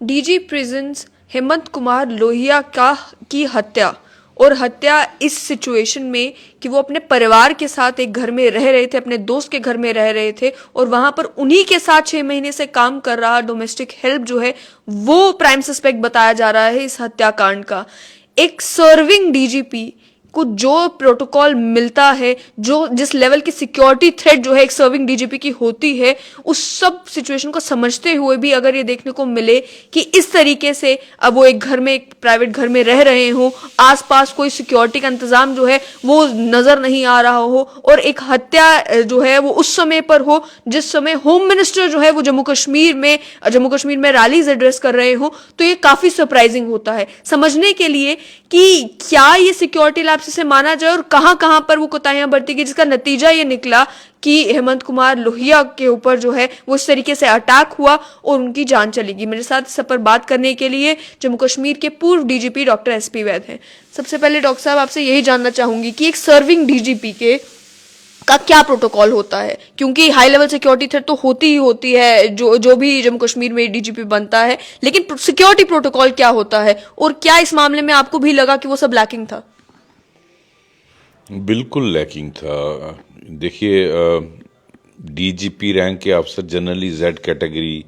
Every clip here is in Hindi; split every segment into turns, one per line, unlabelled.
डीजी प्रिजन्स हेमंत कुमार लोहिया की हत्या, और हत्या इस सिचुएशन में कि वो अपने परिवार के साथ एक घर में रह रहे थे, अपने दोस्त के घर में रह रहे थे, और वहां पर उन्हीं के साथ 6 महीने से काम कर रहा डोमेस्टिक हेल्प जो है वो प्राइम सस्पेक्ट बताया जा रहा है इस हत्याकांड का। एक सर्विंग डीजीपी को जो प्रोटोकॉल मिलता है, जो जिस लेवल की सिक्योरिटी थ्रेट जो है एक सर्विंग डीजीपी की होती है, उस सब सिचुएशन को समझते हुए भी अगर ये देखने को मिले कि इस तरीके से अब वो एक घर में, एक प्राइवेट घर में रह रहे हो, आसपास कोई सिक्योरिटी का इंतजाम जो है वो नजर नहीं आ रहा हो, और एक हत्या जो है वो उस समय पर हो जिस समय होम मिनिस्टर जो है वो जम्मू कश्मीर में रैलीज एड्रेस कर रहे हो, तो ये काफी सरप्राइजिंग होता है समझने के लिए कि क्या ये सिक्योरिटी लैप्स से माना जाए और कहां कहां पर वो कोताहियां बरती गई, जिसका नतीजा ये निकला कि हेमंत कुमार लोहिया के ऊपर जो है वो इस तरीके से अटैक हुआ और उनकी जान चली गई। मेरे साथ इस पर बात करने के लिए जम्मू कश्मीर के पूर्व डीजीपी डॉक्टर एसपी वैद हैं। सबसे पहले डॉक्टर साहब आपसे यही जानना चाहूंगी कि एक सर्विंग डीजीपी का क्या प्रोटोकॉल होता है, क्योंकि हाई लेवल सिक्योरिटी थ्रेट तो होती ही होती है जो भी जम्मू कश्मीर में डीजीपी बनता है, लेकिन सिक्योरिटी प्रोटोकॉल क्या होता है, और क्या इस मामले में आपको भी लगा कि वो सब लैकिंग था?
बिल्कुल लैकिंग था। देखिए, डीजीपी रैंक के अफसर जनरली जेड कैटेगरी,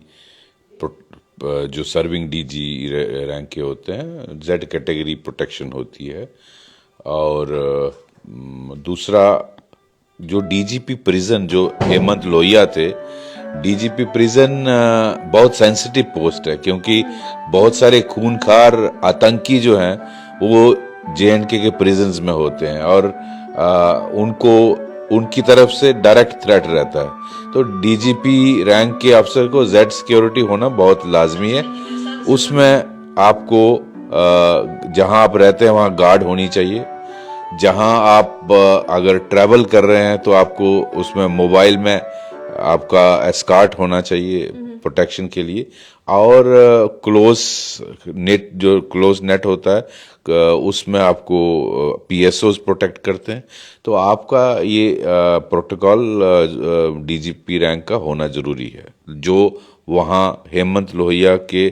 जो सर्विंग डीजी रैंक के होते हैं, जेड कैटेगरी प्रोटेक्शन होती है। और दूसरा, जो डीजीपी प्रिजन जो हेमंत लोहिया थे, डीजीपी प्रिजन बहुत सेंसिटिव पोस्ट है, क्योंकि बहुत सारे खूनखार आतंकी जो हैं वो जेएंडके के प्रिजन्स में होते हैं, और उनको उनकी तरफ से डायरेक्ट थ्रेट रहता है। तो डीजीपी रैंक के अफसर को जेड सिक्योरिटी होना बहुत लाजमी है। उसमें आपको जहां आप रहते हैं वहां गार्ड होनी चाहिए। जहां आप अगर ट्रैवल कर रहे हैं तो आपको उसमें मोबाइल में आपका एस्कॉर्ट होना चाहिए प्रोटेक्शन के लिए। और क्लोज नेट होता है उसमें आपको पीएसओज प्रोटेक्ट करते हैं। तो आपका ये प्रोटोकॉल डीजीपी रैंक का होना जरूरी है। जो वहाँ हेमंत लोहिया के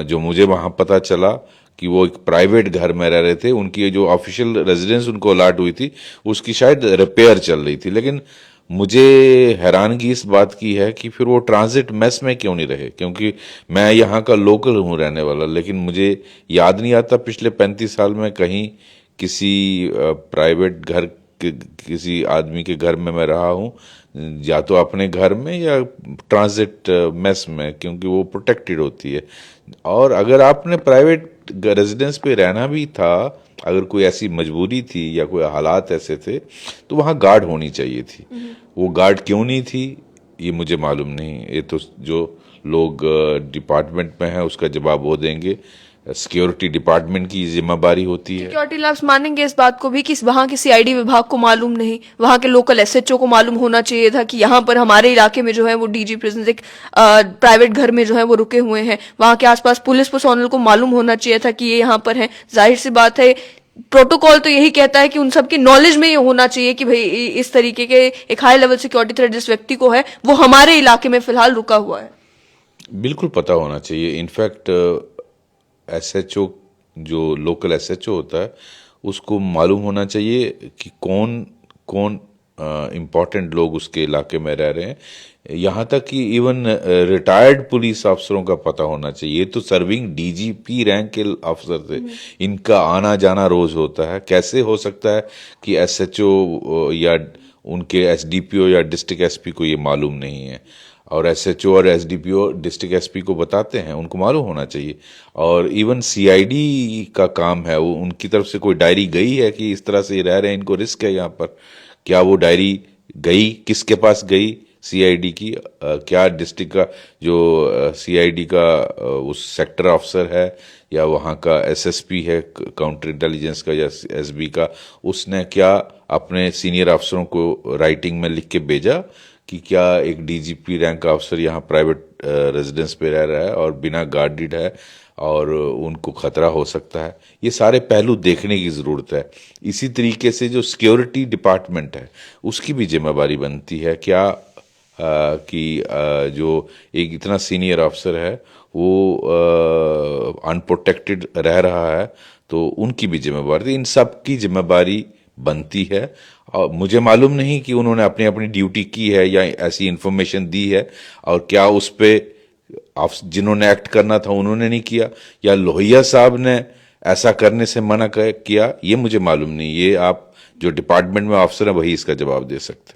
जो मुझे वहाँ पता चला कि वो एक प्राइवेट घर में रह रहे थे, उनकी जो ऑफिशियल रेजिडेंस उनको अलाट हुई थी उसकी शायद रिपेयर चल रही थी। लेकिन मुझे हैरानगी इस बात की है कि फिर वो ट्रांजिट मेस में क्यों नहीं रहे, क्योंकि मैं यहाँ का लोकल हूँ रहने वाला, लेकिन मुझे याद नहीं आता पिछले 35 साल में कहीं किसी प्राइवेट घर किसी आदमी के घर में मैं रहा हूँ, या तो अपने घर में या ट्रांजिट मेस में, क्योंकि वो प्रोटेक्टेड होती है। और अगर आपने प्राइवेट रेजिडेंस पे रहना भी था, अगर कोई ऐसी मजबूरी थी या कोई हालात ऐसे थे, तो वहाँ गार्ड होनी चाहिए थी। वो गार्ड क्यों नहीं थी ये मुझे मालूम नहीं। ये तो जो लोग डिपार्टमेंट में हैं उसका जवाब वो देंगे। सिक्योरिटी डिपार्टमेंट की जिम्मेदारी होती है।
सिक्योरिटी लैब्स मानेंगे इस बात को भी कि वहां के सीआईडी विभाग को मालूम नहीं, वहां के लोकल एसएचओ को मालूम होना चाहिए था कि यहाँ पर हमारे इलाके में जो है वो डीजी प्रिजन एक प्राइवेट घर में जो है वो रुके हुए हैं। वहां के आसपास पुलिस पर्सोनल को मालूम होना चाहिए था कि ये यहाँ पर है। जाहिर सी बात है, प्रोटोकॉल तो यही कहता है कि उन सबकी नॉलेज में ये होना चाहिए कि भाई इस तरीके के एक हाई लेवल सिक्योरिटी थ्रेट जिस व्यक्ति को है वो हमारे इलाके में फिलहाल रुका हुआ है।
बिल्कुल पता होना चाहिए। इनफैक्ट एसएचओ जो लोकल एसएचओ होता है उसको मालूम होना चाहिए कि कौन कौन इम्पोर्टेंट लोग उसके इलाके में रह रहे हैं। यहाँ तक कि इवन रिटायर्ड पुलिस अफसरों का पता होना चाहिए। ये तो सर्विंग डीजीपी रैंक के अफसर थे, इनका आना जाना रोज होता है। कैसे हो सकता है कि एसएचओ या उनके एसडीपीओ या डिस्ट्रिक्ट एसपी को ये मालूम नहीं है? और एसएचओ और एसडीपीओ डिस्ट्रिक्ट एसपी को बताते हैं, उनको मालूम होना चाहिए। और इवन सीआईडी का काम है, वो उनकी तरफ से कोई डायरी गई है कि इस तरह से ये रह रहे हैं, इनको रिस्क है यहाँ पर? क्या वो डायरी गई, किसके पास गई सीआईडी की? क्या डिस्ट्रिक्ट का जो सीआईडी का उस सेक्टर अफसर है या वहाँ का एसएसपी है काउंटर इंटेलिजेंस का या एसबी का, उसने क्या अपने सीनियर अफसरों को राइटिंग में लिख के भेजा कि क्या एक डीजीपी रैंक का अफसर यहाँ प्राइवेट रेजिडेंस पे रह रहा है और बिना गार्डेड है और उनको खतरा हो सकता है? ये सारे पहलू देखने की ज़रूरत है। इसी तरीके से जो सिक्योरिटी डिपार्टमेंट है उसकी भी जिम्मेदारी बनती है। क्या कि जो एक इतना सीनियर अफसर है वो अनप्रोटेक्टेड रह रहा है, तो उनकी भी जिम्मेदारी थी। इन सब की जिम्मेदारी बनती है। और मुझे मालूम नहीं कि उन्होंने अपनी अपनी ड्यूटी की है या ऐसी इंफॉर्मेशन दी है, और क्या उस पे जिन्होंने एक्ट करना था उन्होंने नहीं किया, या लोहिया साहब ने ऐसा करने से मना किया, ये मुझे मालूम नहीं। ये आप जो डिपार्टमेंट में अफसर हैं वही इसका जवाब दे सकते हैं।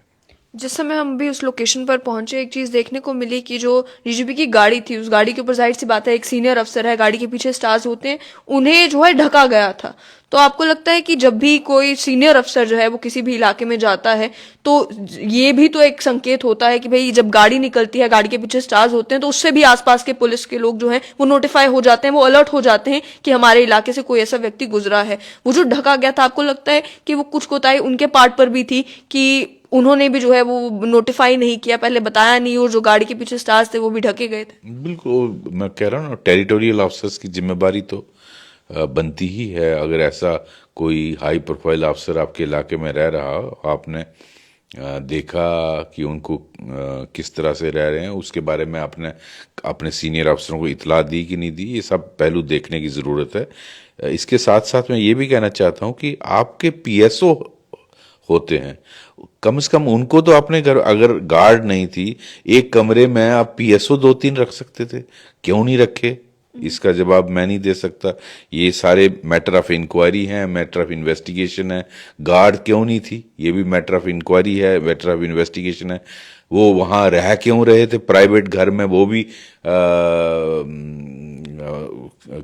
जिस समय हम भी उस लोकेशन पर पहुंचे, एक चीज देखने को मिली कि जो डीजीपी की गाड़ी थी, उस गाड़ी के ऊपर जाहिर सी बात है एक सीनियर अफसर है, गाड़ी के पीछे स्टार्स होते हैं, उन्हें जो है ढका गया था। तो आपको लगता है कि जब भी कोई सीनियर अफसर जो है वो किसी भी इलाके में जाता है, तो ये भी तो एक संकेत होता है कि भाई जब गाड़ी निकलती है, गाड़ी के पीछे स्टार्स होते हैं, तो उससे भी आसपास के पुलिस के लोग जो हैं वो नोटिफाई हो जाते हैं, वो अलर्ट हो जाते हैं कि हमारे इलाके से कोई ऐसा व्यक्ति गुजरा है। वो जो ढका गया था, आपको लगता है कि वो कुछ कोताही उनके पार्ट पर भी थी कि उन्होंने भी जो है वो नोटिफाई नहीं किया, पहले बताया नहीं, और जो गाड़ी के पीछे स्टार्स थे वो भी ढके गए थे?
बिल्कुल, मैं कह रहा हूँ ना, टेरिटोरियल ऑफिसर्स की जिम्मेदारी तो बनती ही है। अगर ऐसा कोई हाई प्रोफाइल अफसर आपके इलाके में रह रहा हो, आपने देखा कि उनको किस तरह से रह रहे हैं, उसके बारे में आपने अपने सीनियर अफसरों को इतला दी कि नहीं दी, ये सब पहलू देखने की ज़रूरत है। इसके साथ साथ मैं ये भी कहना चाहता हूँ कि आपके पीएसओ होते हैं, कम से कम उनको तो अपने घर, अगर गार्ड नहीं थी, एक कमरे में आप पीएसओ 2-3 रख सकते थे, क्यों नहीं रखे? इसका जवाब मैं नहीं दे सकता। ये सारे मैटर ऑफ इंक्वायरी हैं, मैटर ऑफ इन्वेस्टिगेशन है। गार्ड क्यों नहीं थी, ये भी मैटर ऑफ इंक्वायरी है, मैटर ऑफ इन्वेस्टिगेशन है। वो वहाँ रह क्यों रहे थे प्राइवेट घर में, वो भी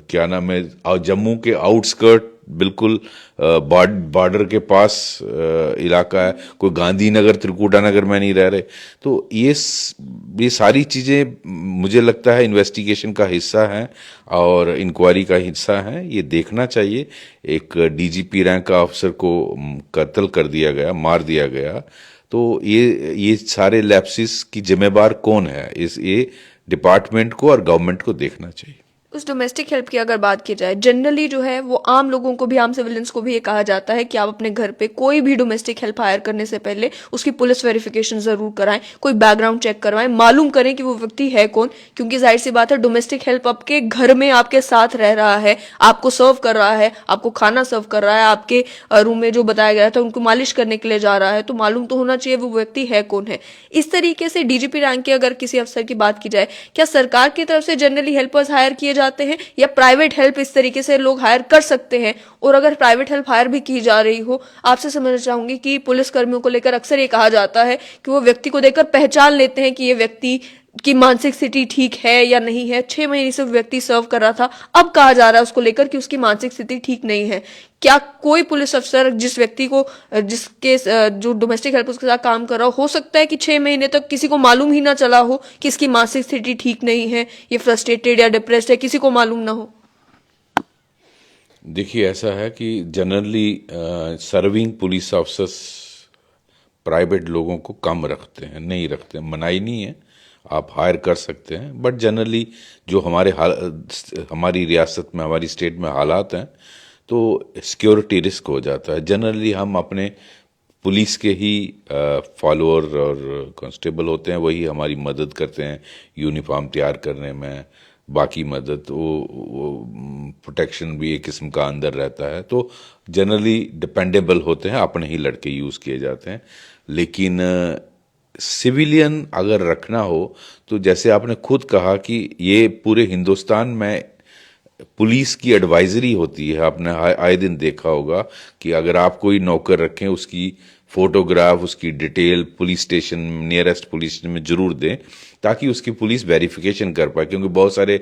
क्या नाम है, जम्मू के आउटस्कर्ट, बिल्कुल बॉर्डर के पास इलाका है, कोई गांधीनगर त्रिकुटा नगर में नहीं रह रहे। तो ये सारी चीज़ें मुझे लगता है इन्वेस्टिगेशन का हिस्सा है और इंक्वायरी का हिस्सा है, ये देखना चाहिए। एक डीजीपी रैंक का अफसर को कत्ल कर दिया गया, मार दिया गया, तो ये सारे लैप्सिस की जिम्मेदार कौन है, ये डिपार्टमेंट को और गवर्नमेंट को देखना चाहिए।
उस डोमेस्टिक हेल्प की अगर बात की जाए, जनरली जो है वो आम लोगों को भी, आम सिविलियंस को भी ये कहा जाता है कि आप अपने घर पे कोई भी डोमेस्टिक हेल्प हायर करने से पहले उसकी पुलिस वेरिफिकेशन जरूर कराएं, कोई बैकग्राउंड चेक करवाएं, मालूम करें कि वो व्यक्ति है कौन। क्योंकि जाहिर सी बात है, डोमेस्टिक हेल्प आपके घर में आपके साथ रह रहा है, आपको सर्व कर रहा है, आपको खाना सर्व कर रहा है, आपके रूम में जो बताया गया था उनको मालिश करने के लिए जा रहा है, तो मालूम तो होना चाहिए वो व्यक्ति है कौन है। इस तरीके से डीजीपी रैंक के अगर किसी अफसर की बात की जाए, क्या सरकार की तरफ से जनरली हेल्पर्स हायर किए जाते हैं या प्राइवेट हेल्प इस तरीके से लोग हायर कर सकते हैं? और अगर प्राइवेट हेल्प हायर भी की जा रही हो, आपसे समझना चाहूंगी कि पुलिस कर्मियों को लेकर अक्सर ये कहा जाता है कि वो व्यक्ति को देखकर पहचान लेते हैं कि ये व्यक्ति की मानसिक स्थिति ठीक है या नहीं है। 6 महीने से व्यक्ति सर्व कर रहा था, अब कहा जा रहा है उसको लेकर कि उसकी मानसिक स्थिति ठीक नहीं है। क्या कोई पुलिस अफसर जिस व्यक्ति को, जिसके जो डोमेस्टिक हेल्प उसके साथ काम कर रहा हो सकता है कि 6 महीने तक किसी को मालूम ही ना चला हो कि इसकी मानसिक स्थिति ठीक नहीं है, ये फ्रस्ट्रेटेड या डिप्रेस्ड है, किसी को मालूम ना हो?
देखिए, ऐसा है कि generally serving police officers private लोगों को कम रखते हैं, नहीं रखते हैं, मनाही नहीं है, आप हायर कर सकते हैं, बट जनरली जो हमारी रियासत में, हमारी स्टेट में हालात हैं, तो सिक्योरिटी रिस्क हो जाता है। जनरली हम अपने पुलिस के ही फॉलोअर और कांस्टेबल होते हैं, वही हमारी मदद करते हैं यूनिफॉर्म तैयार करने में, बाकी मदद, वो प्रोटेक्शन भी एक किस्म का अंदर रहता है। तो जनरली डिपेंडेबल होते हैं, अपने ही लड़के यूज़ किए जाते हैं। लेकिन सिविलियन अगर रखना हो, तो जैसे आपने खुद कहा कि ये पूरे हिंदुस्तान में पुलिस की एडवाइजरी होती है, आपने आए दिन देखा होगा कि अगर आप कोई नौकर रखें, उसकी फोटोग्राफ, उसकी detail police station, nearest police station में जरूर दें, ताकि उसकी पुलिस वेरिफिकेशन कर पाए। क्योंकि बहुत सारे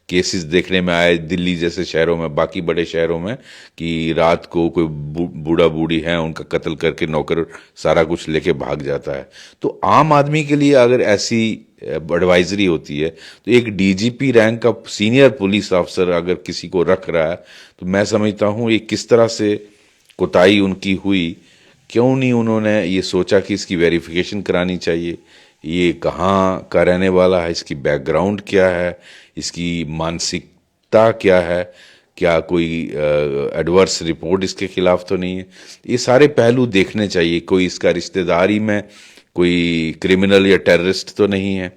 केसेस देखने में आए दिल्ली जैसे शहरों में, बाकी बड़े शहरों में, कि रात को कोई बूढ़ा बूढ़ी है, उनका कत्ल करके नौकर सारा कुछ लेके भाग जाता है। तो आम आदमी के लिए अगर ऐसी एडवाइजरी होती है, तो एक डीजीपी रैंक का सीनियर पुलिस अफसर अगर किसी को रख रहा है, तो मैं समझता हूँ ये किस तरह से कोताही उनकी हुई। क्यों नहीं उन्होंने ये सोचा कि इसकी वेरिफिकेशन करानी चाहिए, ये कहाँ का रहने वाला है, इसकी बैकग्राउंड क्या है, इसकी मानसिकता क्या है, क्या कोई एडवर्स रिपोर्ट इसके खिलाफ तो नहीं है। ये सारे पहलू देखने चाहिए। कोई इसका रिश्तेदारी में कोई क्रिमिनल या टेररिस्ट तो नहीं है।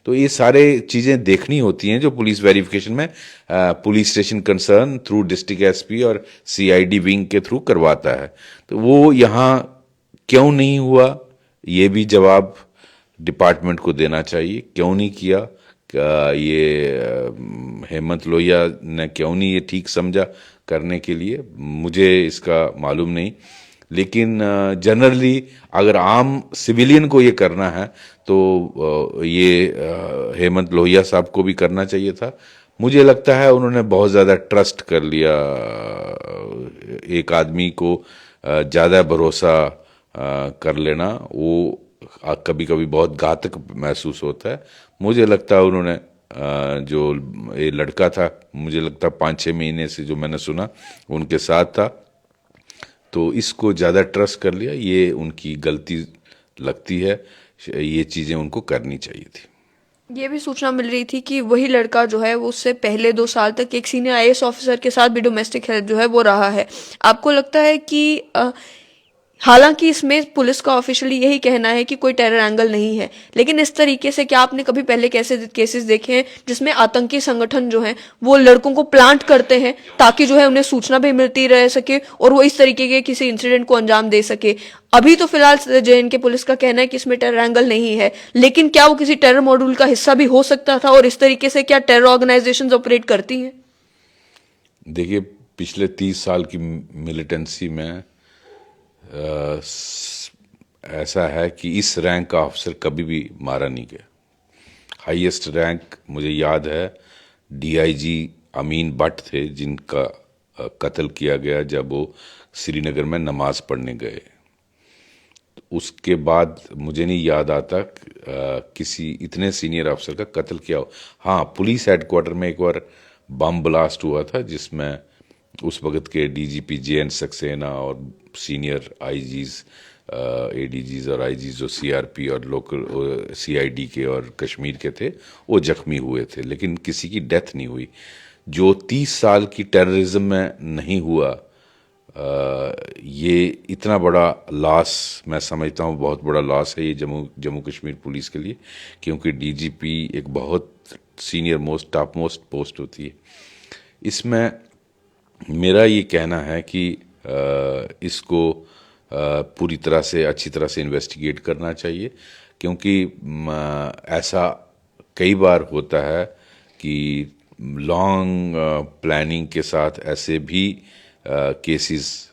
तो ये सारे चीज़ें देखनी होती हैं जो पुलिस वेरिफिकेशन में police station concern through district SP और सीआईडी विंग के थ्रू करवाता है। तो वो यहाँ क्यों नहीं हुआ, ये भी जवाब डिपार्टमेंट को देना चाहिए। क्यों नहीं किया, हेमंत लोहिया ने क्यों नहीं ये ठीक समझा करने के लिए, मुझे इसका मालूम नहीं। लेकिन जनरली अगर आम सिविलियन को ये करना है तो ये हेमंत लोहिया साहब को भी करना चाहिए था। मुझे लगता है उन्होंने बहुत ज़्यादा ट्रस्ट कर लिया, एक आदमी को ज़्यादा भरोसा कर लेना वो कभी कभी बहुत घातक महसूस होता है। मुझे लगता है उन्होंने जो ये लड़का था, मुझे लगता है 5-6 महीने से जो मैंने सुना उनके साथ था, तो इसको ज़्यादा ट्रस्ट कर लिया। ये उनकी गलती लगती है, ये चीज़ें उनको करनी चाहिए थी।
ये भी सूचना मिल रही थी कि वही लड़का जो है वो उससे पहले 2 साल तक एक सीनियर आईएएस ऑफिसर के साथ भी डोमेस्टिक हेल्प जो है वो रहा है। आपको लगता है कि हालांकि इसमें पुलिस का ऑफिशियली यही कहना है कि कोई टेरर एंगल नहीं है, लेकिन इस तरीके से क्या आपने कभी पहले कैसे केसेस देखे हैं जिसमें आतंकी संगठन जो है वो लड़कों को प्लांट करते हैं ताकि जो है उन्हें सूचना भी मिलती रह सके और वो इस तरीके के किसी इंसिडेंट को अंजाम दे सके? अभी तो फिलहाल जेएनके पुलिस का कहना है कि इसमें टेरर एंगल नहीं है, लेकिन क्या वो किसी टेरर मॉड्यूल का हिस्सा भी हो सकता था? और इस तरीके से क्या टेरर ऑर्गेनाइजेशंस ऑपरेट करती हैं?
देखिए, पिछले 30 साल की मिलिटेंसी में ऐसा है कि इस रैंक का ऑफिसर कभी भी मारा नहीं गया। हाईएस्ट रैंक मुझे याद है डीआईजी अमीन भट्ट थे, जिनका कत्ल किया गया जब वो श्रीनगर में नमाज पढ़ने गए। उसके बाद मुझे नहीं याद आता किसी इतने सीनियर अफसर का कत्ल किया हो। हाँ, पुलिस हेडक्वार्टर में एक बार बम ब्लास्ट हुआ था जिसमें उस वक्त के डीजीपी जेएन सक्सेना और सीनियर आईजीज, एडीजीज और आईजीज जो सीआरपी और लोकल सीआईडी के और कश्मीर के थे वो जख्मी हुए थे, लेकिन किसी की डेथ नहीं हुई। जो 30 साल की टेररिज्म में नहीं हुआ, ये इतना बड़ा लॉस मैं समझता हूँ, बहुत बड़ा लॉस है ये जम्मू कश्मीर पुलिस के लिए, क्योंकि डीजीपी एक बहुत senior most top most post होती है। इसमें मेरा ये कहना है कि इसको पूरी तरह से अच्छी तरह से इन्वेस्टिगेट करना चाहिए, क्योंकि ऐसा कई बार होता है कि लॉन्ग प्लानिंग के साथ ऐसे भी केसेस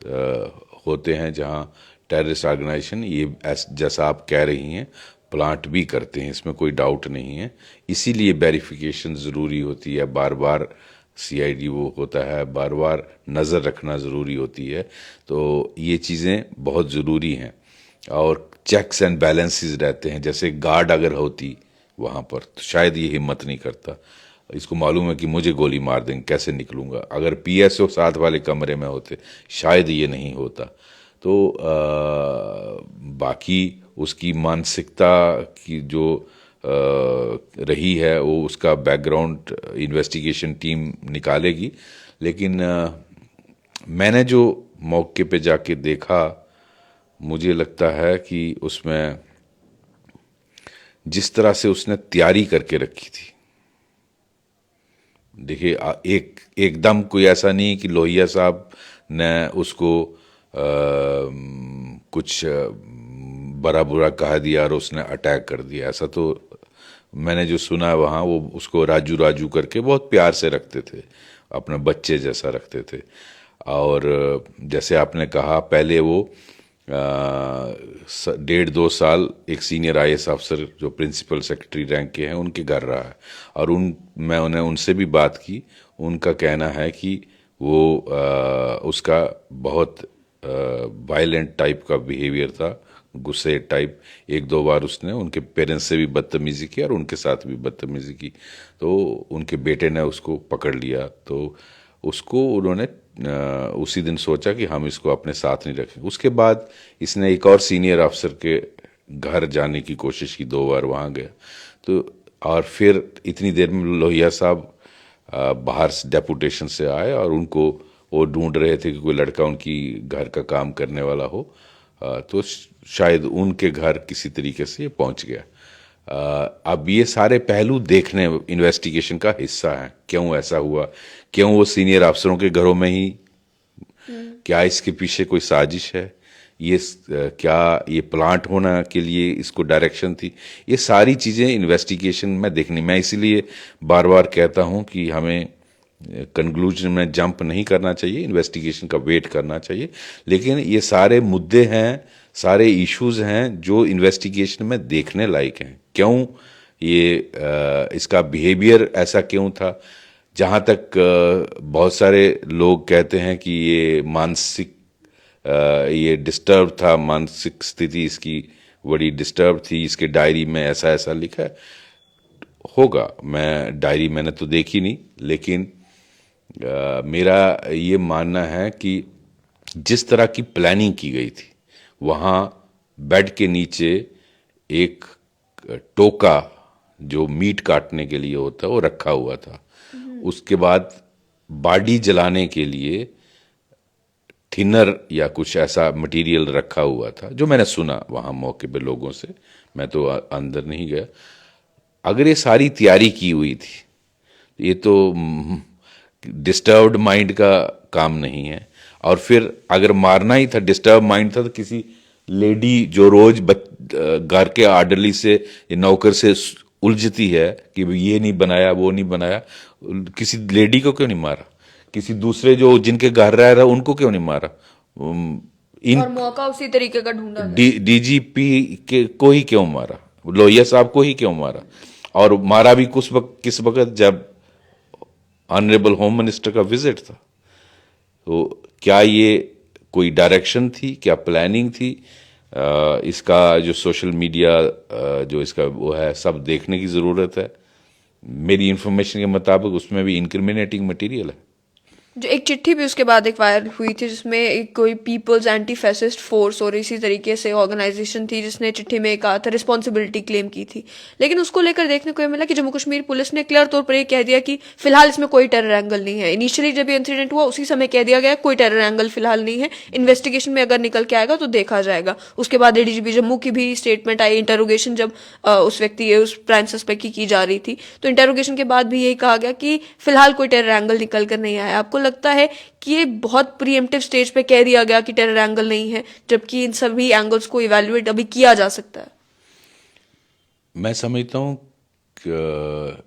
होते हैं जहां टेररिस्ट ऑर्गेनाइजेशन ये जैसा आप कह रही हैं प्लांट भी करते हैं, इसमें कोई डाउट नहीं है। इसीलिए वेरिफिकेशन ज़रूरी होती है, बार बार सीआईडी वो होता है, बार बार नज़र रखना ज़रूरी होती है। तो ये चीज़ें बहुत ज़रूरी हैं और चेक्स एंड बैलेंसेस रहते हैं। जैसे गार्ड अगर होती वहाँ पर तो शायद ये हिम्मत नहीं करता, इसको मालूम है कि मुझे गोली मार देंगे, कैसे निकलूँगा। अगर पीएसओ साथ वाले कमरे में होते शायद ये नहीं होता। तो बाकी उसकी मानसिकता की जो रही है वो उसका बैकग्राउंड इन्वेस्टिगेशन टीम निकालेगी। लेकिन मैंने जो मौके पे जाके देखा, मुझे लगता है कि उसमें जिस तरह से उसने तैयारी करके रखी थी, देखिए एकदम कोई ऐसा नहीं कि लोहिया साहब ने उसको कुछ बड़ा बुरा कहा दिया और उसने अटैक कर दिया। ऐसा तो मैंने जो सुना वहाँ, वो उसको राजू राजू करके बहुत प्यार से रखते थे, अपने बच्चे जैसा रखते थे। और जैसे आपने कहा, पहले वो 1.5-2 साल एक सीनियर आईएएस अफसर जो प्रिंसिपल सेक्रेटरी रैंक के हैं उनके घर रहा है, और मैंने उनसे भी बात की। उनका कहना है कि वो उसका बहुत वायलेंट टाइप का बिहेवियर था, गुस्से टाइप। 1-2 बार उसने उनके पेरेंट्स से भी बदतमीजी की और उनके साथ भी बदतमीजी की। तो उनके बेटे ने उसको पकड़ लिया, तो उसको उन्होंने उसी दिन सोचा कि हम इसको अपने साथ नहीं रखें। उसके बाद इसने एक और सीनियर अफसर के घर जाने की कोशिश की, 2 बार वहाँ गया। तो और फिर इतनी देर में लोहिया साहब बाहर से डेपुटेशन से आए और उनको वो ढूंढ रहे थे कि कोई लड़का उनकी घर का काम करने वाला हो। तो शायद उनके घर किसी तरीके से ये पहुंच गया। अब ये सारे पहलू देखने इन्वेस्टिगेशन का हिस्सा है, क्यों ऐसा हुआ, क्यों वो सीनियर अफसरों के घरों में ही, क्या इसके पीछे कोई साजिश है, ये क्या ये प्लांट होना के लिए इसको डायरेक्शन थी, ये सारी चीज़ें इन्वेस्टिगेशन में देखनी। मैं इसीलिए बार बार कहता हूँ कि हमें कंक्लूजन में जंप नहीं करना चाहिए, इन्वेस्टिगेशन का वेट करना चाहिए। लेकिन ये सारे मुद्दे हैं, सारे इश्यूज हैं जो इन्वेस्टिगेशन में देखने लायक हैं। क्यों ये इसका बिहेवियर ऐसा क्यों था। जहाँ तक बहुत सारे लोग कहते हैं कि ये मानसिक ये डिस्टर्ब था, मानसिक स्थिति इसकी बड़ी डिस्टर्ब थी, इसके डायरी में ऐसा ऐसा लिखा है। होगा, मैं डायरी मैंने तो देखी नहीं, लेकिन मेरा ये मानना है कि जिस तरह की प्लानिंग की गई थी, वहाँ बेड के नीचे एक टोका जो मीट काटने के लिए होता है वो रखा हुआ था। उसके बाद बॉडी जलाने के लिए थिनर या कुछ ऐसा मटेरियल रखा हुआ था, जो मैंने सुना वहाँ मौके पे लोगों से, मैं तो अंदर नहीं गया। अगर ये सारी तैयारी की हुई थी, ये तो डिस्टर्ब्ड माइंड का काम नहीं है। और फिर अगर मारना ही था, डिस्टर्ब माइंड था, तो किसी लेडी जो रोज घर के आर्डरली से, नौकर से उलझती है कि ये नहीं बनाया वो नहीं बनाया, किसी लेडी को क्यों नहीं मारा, किसी दूसरे जो जिनके घर रह रहा उनको क्यों नहीं मारा,
और मौका उसी तरीके का ढूंढा
डीजीपी के को ही क्यों मारा, लोहिया साहब को ही क्यों मारा। और मारा भी किस वक्त जब ऑनरेबल होम मिनिस्टर का विजिट था। तो क्या ये कोई डायरेक्शन थी, क्या प्लानिंग थी, इसका जो सोशल मीडिया जो इसका वो है सब देखने की ज़रूरत है। मेरी इंफॉर्मेशन के मुताबिक उसमें भी इंक्रिमिनेटिंग मटेरियल है।
जो एक चिट्ठी भी उसके बाद एक वायरल हुई थी, जिसमें एक कोई पीपल्स एंटी फैसिस्ट फोर्स और इसी तरीके से ऑर्गेनाइजेशन थी, जिसने चिट्ठी में कहा था रिस्पॉन्सिबिलिटी क्लेम की थी। लेकिन उसको लेकर देखने को ये मिला कि जम्मू कश्मीर पुलिस ने क्लियर तौर पर ये कह दिया कि फिलहाल इसमें कोई टेरर एंगल नहीं है। इनिशियली जब ये इंसिडेंट हुआ उसी समय कह दिया गया कोई टेरर एंगल फिलहाल नहीं है, इन्वेस्टिगेशन में अगर निकल के आएगा तो देखा जाएगा। उसके बाद एडीजीपी जम्मू की भी स्टेटमेंट आई, इंटेरोगेशन जब उस व्यक्ति उस प्राइम सस्पेक्ट की जा रही थी, तो इंटेरोगेशन के बाद भी यही कहा गया कि फिलहाल कोई टेरर एंगल निकल कर नहीं आया। आपको लगता है कि ये बहुत प्रीएम्प्टिव स्टेज पे कह दिया गया कि टेरर एंगल नहीं है, जबकि इन सभी एंगल्स को इवैल्यूएट अभी किया जा सकता है?
मैं समझता हूँ,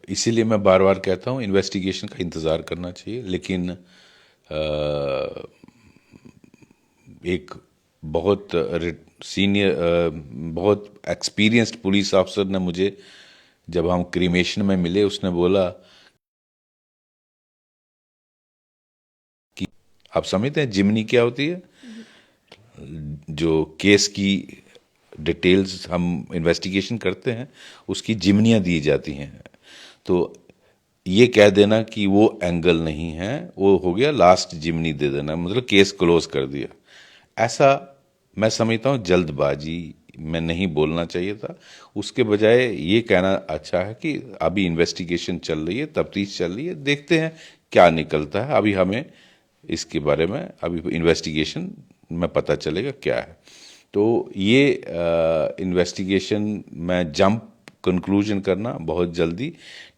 इसीलिए मैं बार बार कहता हूँ इन्वेस्टिगेशन का इंतज़ार करना चाहिए। लेकिन एक बहुत सीनियर बहुत एक्सपीरियंस्ड पुलिस ऑफिसर ने मुझे, जब हम क्रीमेशन में मिले, उसने बोला कि आप समझते हैं जिमनी क्या होती है, जो केस की डिटेल्स हम इन्वेस्टिगेशन करते हैं उसकी जिमनियाँ दी जाती हैं। तो ये कह देना कि वो एंगल नहीं है, वो हो गया लास्ट जिमनी दे देना, मतलब केस क्लोज कर दिया। ऐसा मैं समझता हूँ जल्दबाजी में नहीं बोलना चाहिए था। उसके बजाय ये कहना अच्छा है कि अभी इन्वेस्टिगेशन चल रही है, तफ्तीश चल रही है, देखते हैं क्या निकलता है। अभी हमें इसके बारे में अभी इन्वेस्टिगेशन में पता चलेगा क्या है। तो ये इन्वेस्टिगेशन में जंप कंक्लूजन करना बहुत जल्दी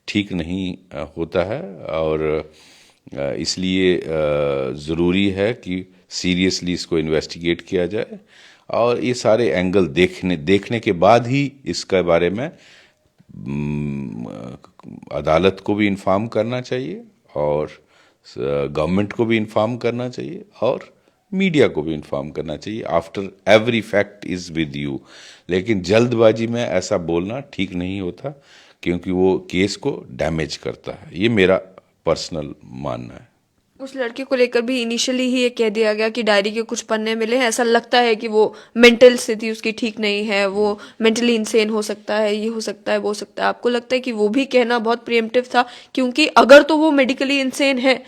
ठीक नहीं होता है, और इसलिए ज़रूरी है कि सीरियसली इसको इन्वेस्टिगेट किया जाए, और ये सारे एंगल देखने के बाद ही इसके बारे में अदालत को भी इन्फॉर्म करना चाहिए, और गवर्नमेंट को भी इन्फॉर्म करना चाहिए, और मीडिया को भी इन्फॉर्म करना चाहिए। After every fact is with you. लेकिन जल्दबाजी में ऐसा बोलना ठीक नहीं होता, क्योंकि वो केस को डैमेज करता है। ये मेरा पर्सनल मानना है।
उस लड़के को लेकर भी इनिशियली ही ये कह दिया गया कि डायरी के कुछ पन्ने मिले हैं, ऐसा लगता है कि वो मेंटल स्थिति उसकी ठीक नहीं है, वो मेंटली इंसेन हो सकता है, ये हो सकता है, वो हो सकता है। आपको लगता है कि वो भी कहना बहुत प्रिएम्प्टिव था? क्योंकि अगर तो वो मेडिकली इंसेन है,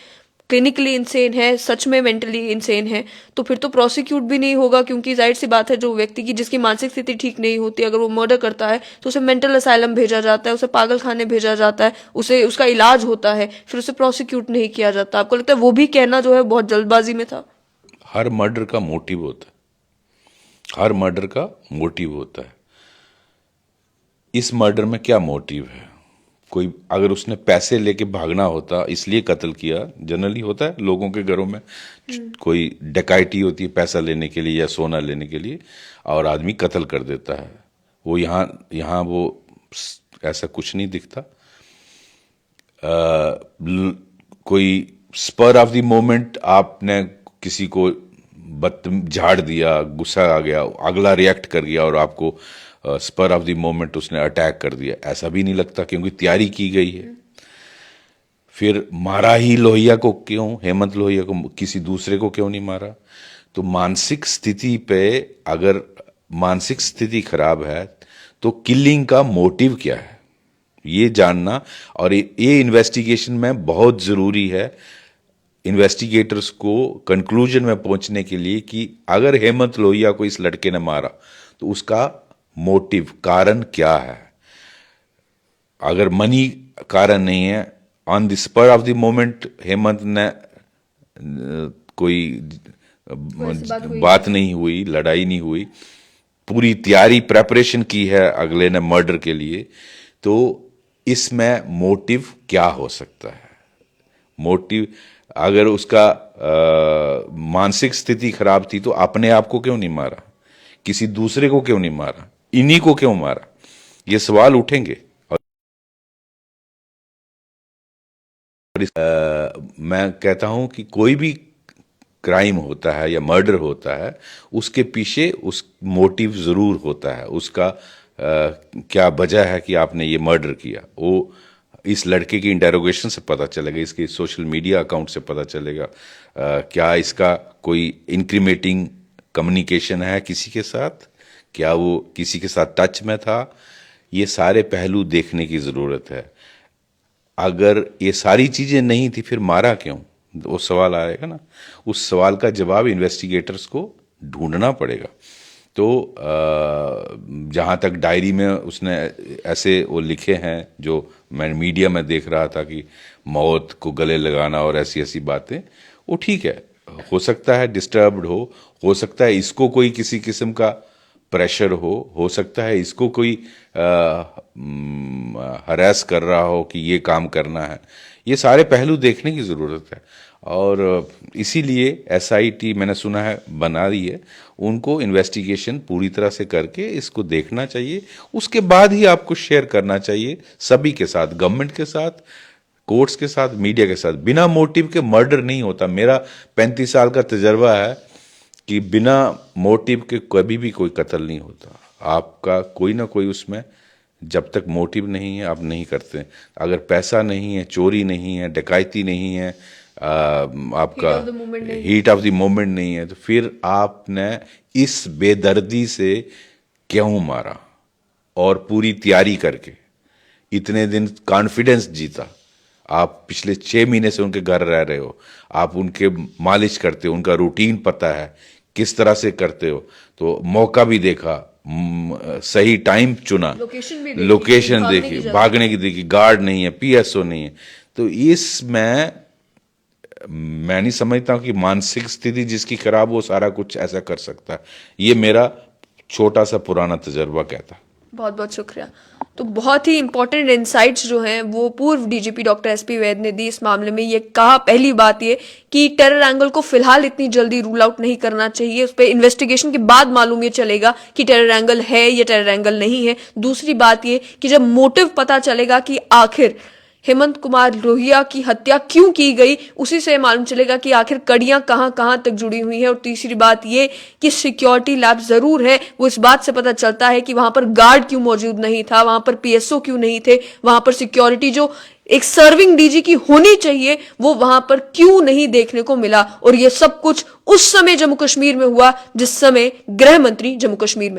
क्लिनिकली इंसेन है, सच में मेंटली इंसेन है, तो फिर तो प्रोसिक्यूट भी नहीं होगा, क्योंकि जाहिर सी बात है जो व्यक्ति की जिसकी मानसिक स्थिति ठीक नहीं होती, अगर वो मर्डर करता है तो उसे मेंटल असाइलम भेजा जाता है, उसे पागल खाने भेजा जाता है, उसे उसका इलाज होता है, फिर उसे प्रोसिक्यूट नहीं किया जाता। आपको लगता है वो भी कहना जो है बहुत जल्दबाजी में था?
हर मर्डर का मोटिव होता है, हर मर्डर का मोटिव होता है। इस मर्डर में क्या मोटिव है? कोई अगर उसने पैसे लेके भागना होता, इसलिए कत्ल किया, जनरली होता है लोगों के घरों में कोई डकैती होती है पैसा लेने के लिए या सोना लेने के लिए, और आदमी कत्ल कर देता है। वो यहाँ वो ऐसा कुछ नहीं दिखता। कोई स्पर ऑफ द मोमेंट आपने किसी को झाड़ दिया, गुस्सा आ गया, अगला रिएक्ट कर गया और आपको स्पर ऑफ द मोमेंट उसने अटैक कर दिया, ऐसा भी नहीं लगता, क्योंकि तैयारी की गई है। फिर मारा ही लोहिया को क्यों, हेमंत लोहिया को, किसी दूसरे को क्यों नहीं मारा? तो मानसिक स्थिति पे, अगर मानसिक स्थिति खराब है तो किलिंग का मोटिव क्या है ये जानना, और ये इन्वेस्टिगेशन में बहुत जरूरी है इन्वेस्टिगेटर्स को कंक्लूजन में पहुंचने के लिए कि अगर हेमंत लोहिया को इस लड़के ने मारा तो उसका मोटिव, कारण क्या है। अगर मनी कारण नहीं है, on the spur of the moment Hemant ने कोई बात नहीं हुई, लड़ाई नहीं हुई, पूरी तैयारी प्रेपरेशन की है अगले ने मर्डर के लिए, तो इसमें मोटिव क्या हो सकता है? मोटिव, अगर उसका मानसिक स्थिति खराब थी तो अपने आप को क्यों नहीं मारा, किसी दूसरे को क्यों नहीं मारा, इन्हीं को क्यों मारा? ये सवाल उठेंगे। और मैं कहता हूं कि कोई भी क्राइम होता है या मर्डर होता है, उसके पीछे उस मोटिव जरूर होता है, उसका क्या वजह है कि आपने ये मर्डर किया, वो इस लड़के की इंटेरोगेशन से पता चलेगा, इसके सोशल मीडिया अकाउंट से पता चलेगा। क्या इसका कोई इंक्रीमेटिंग कम्युनिकेशन है किसी के साथ, क्या वो किसी के साथ टच में था, ये सारे पहलू देखने की ज़रूरत है। अगर ये सारी चीज़ें नहीं थी फिर मारा क्यों, वो सवाल आएगा ना। उस सवाल का जवाब इन्वेस्टिगेटर्स को ढूंढना पड़ेगा। तो जहाँ तक डायरी में उसने ऐसे वो लिखे हैं जो मैं मीडिया में देख रहा था कि मौत को गले लगाना और ऐसी ऐसी बातें, वो ठीक है, हो सकता है डिस्टर्ब्ड हो सकता है इसको कोई किसी किस्म का प्रेशर हो सकता है इसको कोई हरास कर रहा हो कि ये काम करना है। ये सारे पहलू देखने की ज़रूरत है, और इसीलिए एसआईटी मैंने सुना है बना रही है, उनको इन्वेस्टिगेशन पूरी तरह से करके इसको देखना चाहिए, उसके बाद ही आपको शेयर करना चाहिए सभी के साथ, गवर्नमेंट के साथ, कोर्ट्स के साथ, मीडिया के साथ। बिना मोटिव के मर्डर नहीं होता। मेरा 35 साल का तजर्बा है कि बिना मोटिव के कभी भी कोई कत्ल नहीं होता। आपका कोई ना कोई उसमें, जब तक मोटिव नहीं है आप नहीं करते। अगर पैसा नहीं है, चोरी नहीं है, डकैती नहीं है, आपका हीट ऑफ द मोमेंट नहीं है, तो फिर आपने इस बेदर्दी से क्यों मारा? और पूरी तैयारी करके इतने दिन कॉन्फिडेंस जीता। आप पिछले 6 महीने से उनके घर रह रहे हो, आप उनके मालिश करते हो, उनका रूटीन पता है किस तरह से करते हो, तो मौका भी देखा, सही टाइम चुना, लोकेशन देखी, भागने की देखी, गार्ड नहीं है, पीएसओ नहीं है। तो इसमें मैं नहीं समझता हूं कि मानसिक स्थिति जिसकी खराब हो सारा कुछ ऐसा कर सकता है। ये मेरा छोटा सा पुराना तजर्बा कहता।
बहुत बहुत शुक्रिया। तो बहुत ही इंपॉर्टेंट इनसाइट्स जो हैं वो पूर्व डीजीपी डॉक्टर एसपी वैद ने दी इस मामले में। ये कहा पहली बात ये कि टेरर एंगल को फिलहाल इतनी जल्दी रूल आउट नहीं करना चाहिए, उस पर इन्वेस्टिगेशन के बाद मालूम ये चलेगा कि टेरर एंगल है या टेरर एंगल नहीं है। दूसरी बात ये कि जब मोटिव पता चलेगा कि आखिर हेमंत कुमार लोहिया की हत्या क्यों की गई, उसी से मालूम चलेगा कि आखिर कड़ियां कहां कहां तक जुड़ी हुई हैं। और तीसरी बात ये कि सिक्योरिटी लैब जरूर है, वो इस बात से पता चलता है कि वहां पर गार्ड क्यों मौजूद नहीं था, वहां पर पीएसओ क्यों नहीं थे, वहां पर सिक्योरिटी जो एक सर्विंग डीजी की होनी चाहिए वो वहां पर क्यों नहीं देखने को मिला। और ये सब कुछ उस समय जम्मू कश्मीर में हुआ जिस समय गृह मंत्री जम्मू कश्मीर में